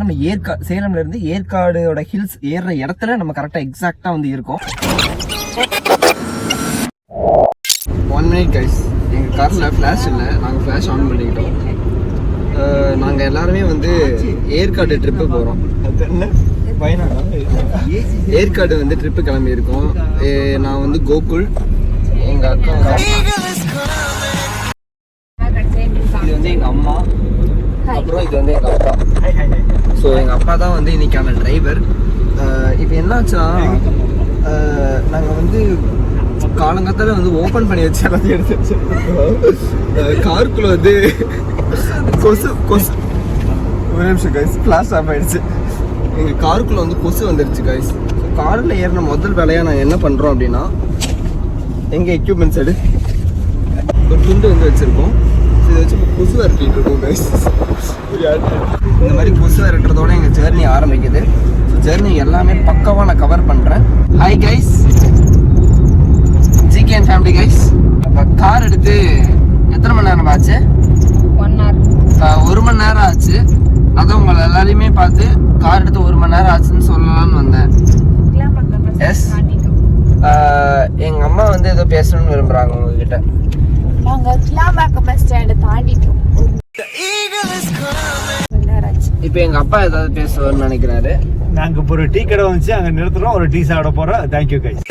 நம்ம சேலம்ல இருந்து ஏற்காடோட ஹில்ஸ் ஏறுற இடத்துல நம்ம கரெக்டா எக்ஸாக்டா வந்து இருக்கோம். 1 minute guys, எங்க கார்ல ஃபிளாஷ் இல்லை, நாங்கள் ஃபிளாஷ் ஆன் பண்ணிக்கிட்டோம். நாங்கள் எல்லாருமே வந்து ஏற்காடு ட்ரிப்பு போகிறோம். ஏற்காடு வந்து ட்ரிப்பு கிளம்பியிருக்கோம். நான் வந்து கோகுல், எங்கள் அக்கா, இது வந்து எங்கள் அம்மா, அப்புறம் இது வந்து எங்கள் அப்பா. ஸோ எங்கள் அப்பா தான் வந்து இன்னைக்கான டிரைவர். இப்போ என்னாச்சுன்னா நாங்கள் வந்து காலங்காத்தால வந்து ஓப்பன் பண்ணி வச்சு எல்லாத்தையும் எடுத்து வச்சு காருக்குள்ள வந்து கொசு ஒரு நிமிஷம் கைஸ், ஃப்ளாஷ் ஆஃப் ஆயிடுச்சு. எங்கள் காருக்குள்ள வந்து கொசு வந்துருச்சு கைஸ். ஸோ காரில் ஏறின முதல் வேலையாக நான் என்ன பண்ணுறோம் அப்படின்னா, எங்கள் எக்யூப்மெண்ட்ஸ் எடு ஒரு துண்டு வந்து வச்சுருக்கோம். இதை வச்சு கொசு விரட்டிட்டு இருக்கோம் கைஸ். இந்த மாதிரி கொசு விரட்டுறதோட எங்கள் ஜேர்னி ஆரம்பிக்குது. ஸோ ஜேர்னி எல்லாமே பக்காவாக நான் கவர் பண்ணுறேன். Hi guys, GK and family guys. நம்ம கார் எடுத்து எத்தனை மணி நேரம் ஆச்சு? 1 மணி நேரம் ஆச்சு. அதான் உங்களை எல்லாரையுமே பார்த்து கார் எடுத்து 1 மணி நேரம் ஆச்சுன்னு சொல்லலாம்னு வந்தேன். எஸ், எங்கள் அம்மா வந்து ஏதோ பேசணும்னு விரும்புகிறாங்க உங்ககிட்ட. இப்போ எங்கள் அப்பா ஏதாவது பேசுவார்னு நினைக்கிறாரு. நாங்கள் இப்போ ஒரு டீ கடை வந்துச்சு, அங்கே நிறுத்துறோம், ஒரு டீ சாப்பிட போகிறோம். Thank you guys.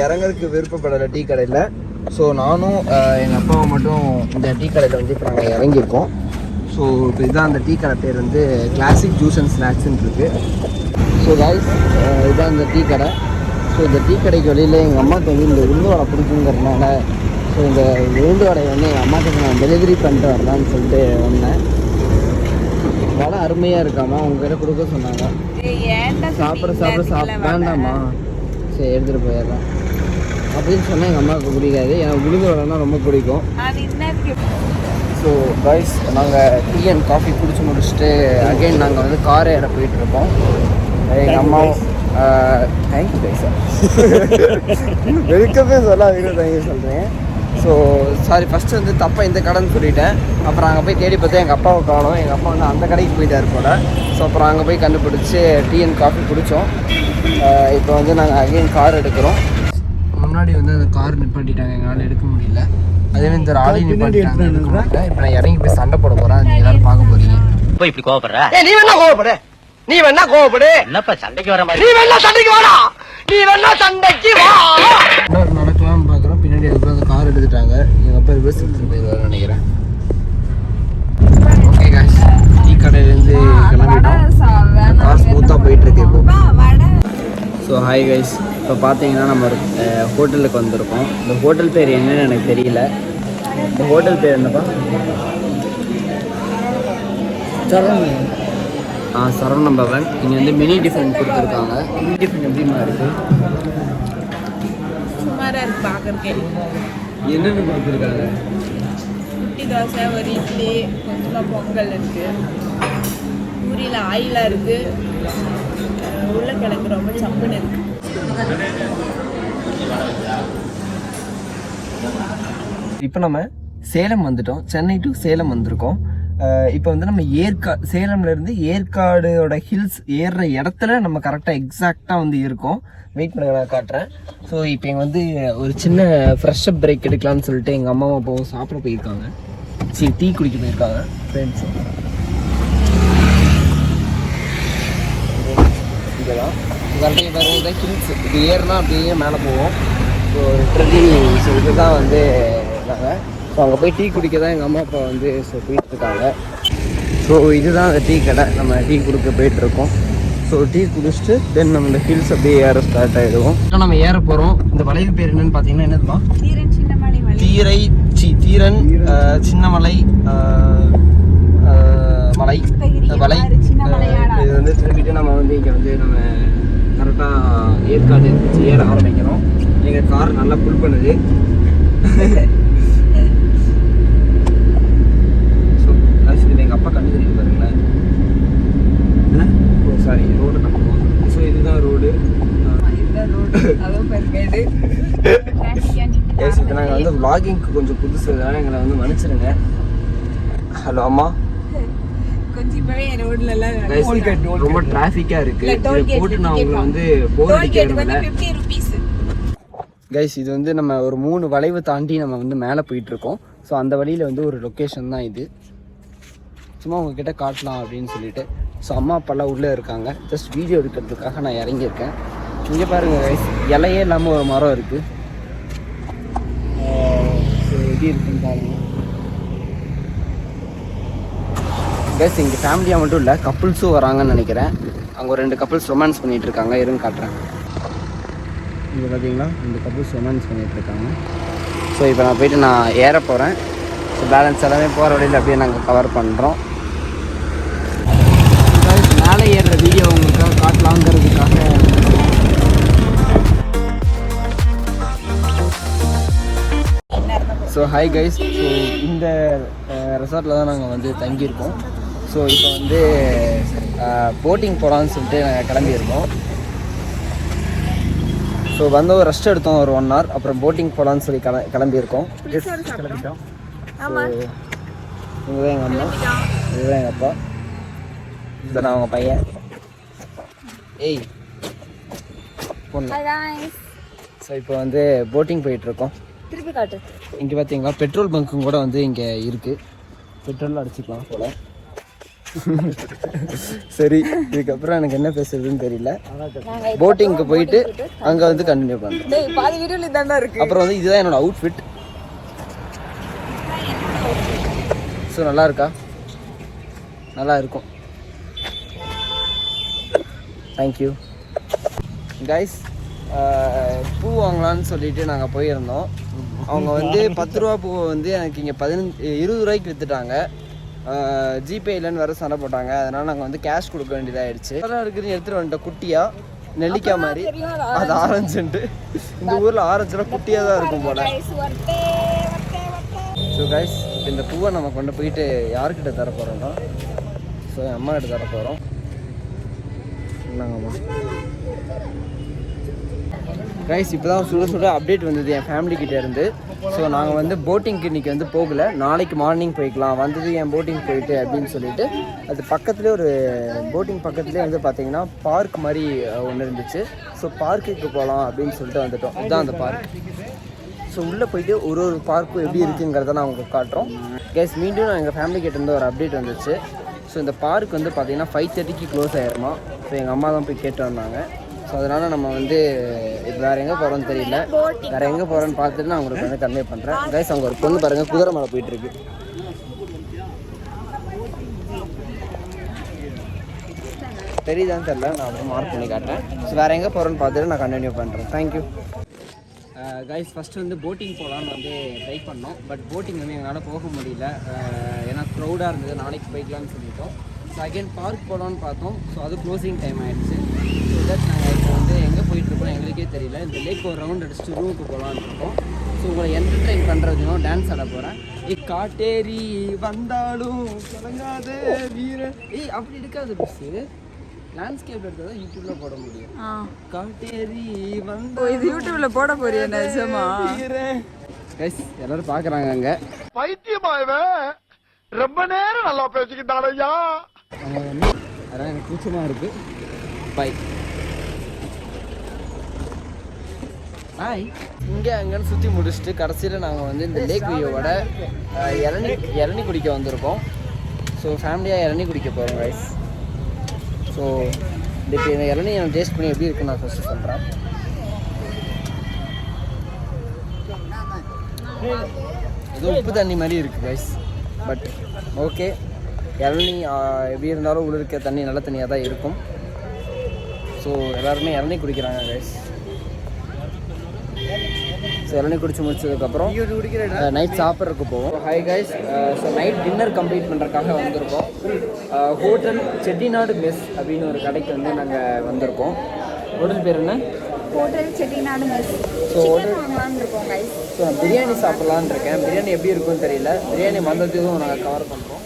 இறங்குறதுக்கு விருப்பப்படலை டீ கடையில். ஸோ நானும் எங்கள் அப்பாவை மட்டும் இந்த டீ கடையில் வந்து இப்போ நாங்கள் இறங்கியிருக்கோம். ஸோ இப்போ இதுதான் அந்த டீ கடை பேர் வந்து கிளாசிக் ஜூஸ் அண்ட் ஸ்நாக்ஸ்ன்னு இருக்குது. ஸோ கைஸ், இதுதான் இந்த டீ கடை. ஸோ இந்த டீ கடைக்கு வெளியில் எங்கள் அம்மாவுக்கு வந்து இந்த உளுந்து வடை பிடிக்குங்கிறதுனால ஸோ இந்த உளுந்து வடையை வந்து எங்கள் அம்மாவுக்கு நான் டெலிவரி பண்ணிட்டு வரலான்னு சொல்லிட்டு வந்தேன். வடை அருமையாக இருக்காமா, உங்ககிட்ட கொடுக்க சொன்னாங்க. சாப்பிட வேண்டாமா, சரி எடுத்துகிட்டு போயிடுறேன் அப்படின்னு சொன்னால் எங்கள் அம்மாவுக்கு பிடிக்காது. எனக்கு உளுந்து வடைனா ரொம்ப பிடிக்கும். ஸோ கைஸ், நாங்கள் டீ அண்ட் காஃபி குடிச்சு முடிச்சுட்டு அகெயின் நாங்கள் வந்து கார் ஏற போயிட்டுருக்கோம். எங்கள் அம்மாவும் தேங்க்யூ கைஸ். வெல்கமே சொல்லாதீங்க, தேங்க்யூ சொல்கிறேன். ஸோ சாரி, ஃபஸ்ட்டு வந்து தப்பாக இந்த கடைன்னு சொல்லிட்டேன். அப்புறம் அங்கே போய் தேடி பார்த்தா எங்கள் அப்பாவை காணோம். எங்கள் அப்பா வந்து அந்த கடைக்கு போயிட்டார் போல. ஸோ அப்புறம் அங்கே போய் கண்டுபிடிச்சி டீ அண்ட் காஃபி குடித்தோம். இப்போ வந்து நாங்கள் அகைன் கார் எடுக்கிறோம். முன்னாடி வந்து அந்த கார் நிப்பாட்டிட்டாங்க, எங்களால் எடுக்க முடியல. அதேமாதிரி இந்த ராலையும் நிப்பாட்டிட்டாங்க, எடுக்க முடியல. இப்போ நான் இறங்கி போய் சண்டை போட போகிறேன். நீங்கள் எல்லாரும் பார்க்க போகிறீங்க. இப்போ இப்படி கோவப்படுற? நீ வேணா கோவப்படு, நீ வேணா கோவப்படு. என்னப்பா சண்டைக்கு வர மாதிரி? நீ வேணா சண்டைக்கு வாடா, நீ வேணா சண்டைக்கு வா. நடக்கலாம் பார்க்குறோம். பின்னாடி அதுக்கப்புறம் அந்த கார் எடுத்துட்டாங்க. எங்கள் அப்பா ரிவர்ஸ் எடுத்துட்டு போயிருவாரு நினைக்கிறேன். ஓகே காய்ஸ், டீ கடையிலேருந்து கிளம்பிட்டோம். கார் ஸ்மூத்தாக போயிட்டுருக்கு இப்போ. ஸோ ஹாய் கைஸ், இப்போ பார்த்தீங்கன்னா நம்ம ஒரு ஹோட்டலுக்கு வந்திருக்கோம். இந்த ஹோட்டல் பேர் என்னன்னு எனக்கு தெரியல. இந்த ஹோட்டல் பேர் என்னப்பா? சரவணம் பவன். இங்கே வந்து மினி டிஃபன் கொடுத்துருக்காங்க. மினி டிஃபன் எப்படிமா இருக்குது? சுமாராக இருக்குது பார்க்குறக்கே. என்னென்னு கொடுத்துருக்காங்க? இட்லி, தோசை, ஒரு இட்லி, கொஞ்சமாக பொங்கல் இருக்குது, பூரியில் ஆயிலாக இருக்குது, உருளைக்கிழங்கு ரொம்ப சப்புன்னு இருக்குது. இப்போ நம்ம சேலம் வந்துட்டோம். சென்னை டு சேலம் வந்திருக்கோம். இப்போ வந்து நம்ம சேலம்லேருந்து ஏற்காடோட ஹில்ஸ் ஏறுற இடத்துல நம்ம கரெக்டாக எக்ஸாக்டாக வந்து இருக்கோம். வெயிட் பண்ண நான் காட்டுறேன். ஸோ இப்போ இங்கே வந்து ஒரு சின்ன ஃப்ரெஷ்ஷப் பிரேக் எடுக்கலாம்னு சொல்லிட்டு எங்கள் அம்மாவும் அப்பாவும் சாப்பிட போயிருக்காங்க. சரி, டீ குடிக்க போயிருக்காங்க ஃப்ரெண்ட்ஸும். இதெல்லாம் கரெக்டாக வேறு இதான் ஹில்ஸ். இது ஏறுனா அப்படியே மேலே போவோம். ஸோ லிட்ரலி ஸோ இதுதான் வந்து நாங்கள் ஸோ அங்கே போய் டீ குடிக்க தான் எங்கள் அம்மா அப்பா வந்து ஸோ போயிட்டுருக்காங்க. ஸோ இதுதான் அந்த டீ கடை. நம்ம டீ குடிக்க போயிட்டுருக்கோம். ஸோ டீ குடிச்சிட்டு தென் நம்ம இந்த ஹில்ஸ் அப்படியே ஏற ஸ்டார்ட் ஆகிடுவோம். நம்ம ஏற போகிறோம். இந்த வளைவு பேர் என்னென்னு பார்த்தீங்கன்னா என்னதுமா? தீரன் சின்னமலை மலை வலை. இது வந்து திரும்பிட்டு நம்ம வந்து இங்கே வந்து நம்ம கரெக்டாக ஏற்காடு ஏற ஆரம்பிக்கிறோம். எங்கள் கார் நல்லா புல் பண்ணுது. ஸோ இது எங்கள் அப்பா கண்டு தெரியுது பாருங்களேன். ஓ சாரி, ரோடு நம்ம. ஸோ இதுதான் ரோடு. நாங்கள் வந்து vloggingக்கு கொஞ்சம் புதுசு, அதனால எங்களை வந்து மன்னிச்சிருங்க. ஹலோ அம்மா, கொஞ்சம் இப்பவே ரோட்ல எல்லாம் Guys, ரொம்ப டிராஃபிக்கா இருக்கு. இத போட்டு நான் உங்களை வந்து போர் அடிக்கிறேன். 50 rupees. கைஸ் இது வந்து நம்ம ஒரு 3 வளைவு தாண்டி நம்ம வந்து மேலே போயிட்டு இருக்கோம். ஸோ அந்த வழியில் வந்து ஒரு லொக்கேஷன் தான் இது. சும்மா உங்ககிட்ட காட்டலாம் அப்படின்னு சொல்லிட்டு. ஸோ அம்மா அப்பாலாம் உள்ளே இருக்காங்க. ஜஸ்ட் வீடியோ எடுக்கிறதுக்காக நான் இறங்கியிருக்கேன். இங்கே பாருங்கள் கைஸ், இலையே இல்லாமல் ஒரு மரம் இருக்குது. ஸோ எப்படி இருக்குன்னு பாருங்கள் கைஸ். இங்கே ஃபேமிலியாக மட்டும் இல்லை, கப்புள்ஸும் வராங்கன்னு நினைக்கிறேன். அங்கே ஒரு 2 கப்புள்ஸ் ரொமான்ஸ் பண்ணிகிட்டு இருக்காங்க. இருங்க காட்டுறேன். இங்கே பார்த்தீங்களா, 2 கப்புள்ஸ் ரொமான்ஸ் பண்ணிகிட்டு இருக்காங்க. ஸோ இப்போ நான் போயிட்டு நான் ஏற போகிறேன். ஸோ பேலன்ஸ் எல்லாமே போகிற வழியில் அப்படியே நாங்கள் கவர் பண்ணுறோம். மேலே ஏறுற வீடியோ உங்களுக்காக காட்டலாங்கிறதுக்காக. ஸோ ஹாய் கைஸ், ஸோ இந்த ரெசார்ட்டில் தான் நாங்கள் வந்து தங்கியிருக்கோம். ஸோ இப்போ வந்து போட்டிங் போகலான்னு சொல்லிட்டு நாங்கள் கிளம்பியிருக்கோம். ஸோ வந்து ஒரு ரெஸ்ட் எடுத்தோம் ஒரு 1 hour. அப்புறம் போட்டிங் போகலான்னு சொல்லி கிளம்பியிருக்கோம். கிளம்பிட்டோம். இங்கே தான் எங்கள் அம்மா, இதுதான் எங்கள் அப்பா, இதுதான் அவங்க பையன். ஏய் பொண்ணு. ஸோ இப்போ வந்து போட்டிங் போயிட்டுருக்கோம். திருப்பி காட்டு. இங்கே பார்த்தீங்களா பெட்ரோல் பங்க்கும் கூட வந்து இங்கே இருக்குது. பெட்ரோல் அடிச்சுக்கலாம் போல. சரி, இதுக்கப்புறம் எனக்கு என்ன பேசுறதுன்னு தெரியல. போட்டிங்க்கு போயிட்டு அங்கே வந்து கண்டினியூ பண்ணுறேன். பாதி வீடியோல இதாண்டா இருக்கு. அப்புறம் வந்து இதுதான் என்னோட அவுட்ஃபிட். ஸோ நல்லா இருக்கா? நல்லா இருக்கும். Thank you guys. பூ வாங்கலான்னு சொல்லிட்டு நாங்கள் போயிருந்தோம். அவங்க வந்து 10 ரூபா பூவை வந்து எனக்கு இங்கே 20 ரூபாய்க்கு விற்றுட்டாங்க. ஜிபே இல்லைன்னு வேறு சண்டை போட்டாங்க. அதனால் நாங்கள் வந்து கேஷ் கொடுக்க வேண்டியதாகிடுச்சு. அதெல்லாம் இருக்குதுன்னு எடுத்துகிட்டு வந்துட்டோம். குட்டியாக நெல்லிக்காய் மாதிரி. அது ஆரஞ்சுன்ட்டு. இந்த ஊரில் ஆரஞ்சுலாம் குட்டியாக தான் இருக்கும் போல. ஸோ கைஸ், இந்த பூவை நம்ம கொண்டு போயிட்டு யார்கிட்ட தர போகிறோம்னா, ஸோ என் அம்மா கிட்ட தர போகிறோம். என்னங்கம்மா கைஸ், இப்போ தான் சுட அப்டேட் வந்தது என் ஃபேமிலிக்கிட்டே இருந்து. ஸோ நாங்கள் வந்து போட்டிங்க்கு இன்றைக்கி வந்து போகலை, நாளைக்கு மார்னிங் போய்க்கலாம். வந்தது என் போட்டிங் போயிட்டு அப்படின்னு சொல்லிட்டு, அது பக்கத்துலேயே ஒரு போட்டிங் பக்கத்துலேயே வந்து பார்த்திங்கன்னா பார்க் மாதிரி ஒன்று இருந்துச்சு. ஸோ பார்க்குக்கு போகலாம் அப்படின்னு சொல்லிட்டு வந்துட்டோம். இதுதான் அந்த பார்க். ஸோ உள்ளே போயிட்டு ஒரு பார்க்கும் எப்படி இருக்குங்கிறத நான் உங்களுக்கு காட்டுறோம். கைஸ், மீண்டும் நான் எங்கள் ஃபேமிலி கிட்ட இருந்து ஒரு அப்டேட் வந்துச்சு. ஸோ இந்த பார்க் வந்து பார்த்திங்கன்னா 5:30க்கு க்ளோஸ் ஆகிருமா. ஸோ எங்கள் அம்மா தான் போய் கேட்டு வந்தாங்க. ஸோ அதனால் நம்ம வந்து இப்போ வேறு எங்கே போகிறோன்னு தெரியல. வேறு எங்கே போகிறோன்னு பார்த்துட்டு நான் உங்களுக்கு வந்து கன்வே பண்ணுறேன். கைஸ், அங்கே ஒரு பொண்ணு பாருங்கள், குதிரை மேலே போயிட்டுருக்கு. தெரியுதான்னு தெரில, நான் அப்புறம் மார்க் பண்ணி காட்டுறேன். ஸோ வேறு எங்கே போகிறோன்னு பார்த்துட்டு நான் கண்டினியூ பண்ணுறேன். Thank you guys. ஃபஸ்ட்டு வந்து போட்டிங் போகலான்னு வந்து ட்ரை பண்ணோம். பட் போட்டிங் வந்து எங்களால் போக முடியல. ஏன்னா க்ரௌடாக இருந்தது. நாளைக்கு போய்க்கலான்னு சொல்லிட்டோம். ஸோ அகைன் பார்க் போகலான்னு பார்த்தோம். ஸோ அது க்ளோசிங் டைம் ஆகிடுச்சு. ஸோ தட் நாங்கள் இப்போ வந்து எங்கே போயிட்டுருக்கோம் எங்களுக்கே தெரியல. இந்த லேக் ஒரு ரவுண்ட் அடிச்சுட்டு ரூமுக்கு போகலான்னு இருக்கோம். ஸோ உங்களை என்டர்டெயின் பண்ணுறதுனும் டான்ஸ் ஆட போகிறேன். காட்டேரி வந்தாலும் தொடங்காத வீர. அப்படி இருக்காது பஸ்ஸு. லேண்ட்ஸ்கேப் எடுத்ததான் யூடியூப்ல போட முடியும். காட்டேரி வந்து இது யூடியூப்ல போட போறியா நிஜமா? கைஸ், எல்லாரும் பார்க்குறாங்க அங்கே. பைத்தியமாயவே ரொம்ப நேரம் நல்லா பேசிக்கிட்டாலையா. அதான் எனக்கு கூச்சமாக இருக்கு. By hi. இங்கே அங்கேன்னு சுற்றி முடிச்சுட்டு கடைசியில் நாங்கள் வந்து இந்த லேக் வியூவோட இளநி குடிக்க வந்திருக்கோம். ஸோ ஃபேமிலியாக இளநி குடிக்க போகிறோம் கைஸ். ஸோ இப்போ இந்த இளநீ நான் டேஸ்ட் பண்ணி எப்படி இருக்குன்னு நான் ஃபஸ்ட்டு சொல்கிறேன். இது உப்பு தண்ணி மாதிரி இருக்குது கைஸ். பட் ஓகே, இளநீ எப்படி இருந்தாலும் உள்ள இருக்க தண்ணி நல்ல தண்ணியாக தான் இருக்கும். ஸோ எல்லாருமே இளநீ குடிக்கிறாங்க கைஸ். ஸோ இளநீ குடிச்சு முடிச்சதுக்கப்புறம் நைட் சாப்பிட்றதுக்கு போவோம். Hi guys. So night dinner complete பண்ணுறதுக்காக வந்திருக்கோம். ஹோட்டல் செட்டிநாடு மெஸ் அப்படின்னு ஒரு கடைக்கு வந்து நாங்கள் வந்திருக்கோம். ஹோட்டல் பேர் என்ன? Hotel Chettinad mess. ஸோ வாங்கலான்னு இருக்கோம் கைஸ். ஸோ நான் பிரியாணி சாப்பிட்லான்னு இருக்கேன். பிரியாணி எப்படி இருக்குன்னு தெரியல. பிரியாணி வந்ததுக்கும் நாங்கள் கவர் பண்ணுறோம்.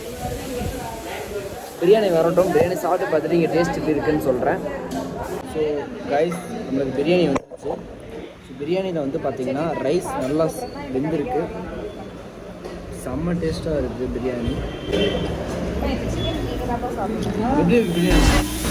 பிரியாணி வரட்டும், பிரியாணி சாப்பிட்டு பார்த்துட்டு இங்கே டேஸ்ட் எப்படி இருக்குன்னு சொல்கிறேன். ஸோ கைஸ், நம்மளுக்கு பிரியாணி வந்துச்சு. ஸோ பிரியாணியில் வந்து பார்த்திங்கன்னா ரைஸ் நல்லா வெந்திருக்கு. செம்ம டேஸ்ட்டாக இருக்குது பிரியாணி. என்னப்பா சாப்பிடுங்க எப்படி இருக்கு பிரியாணி?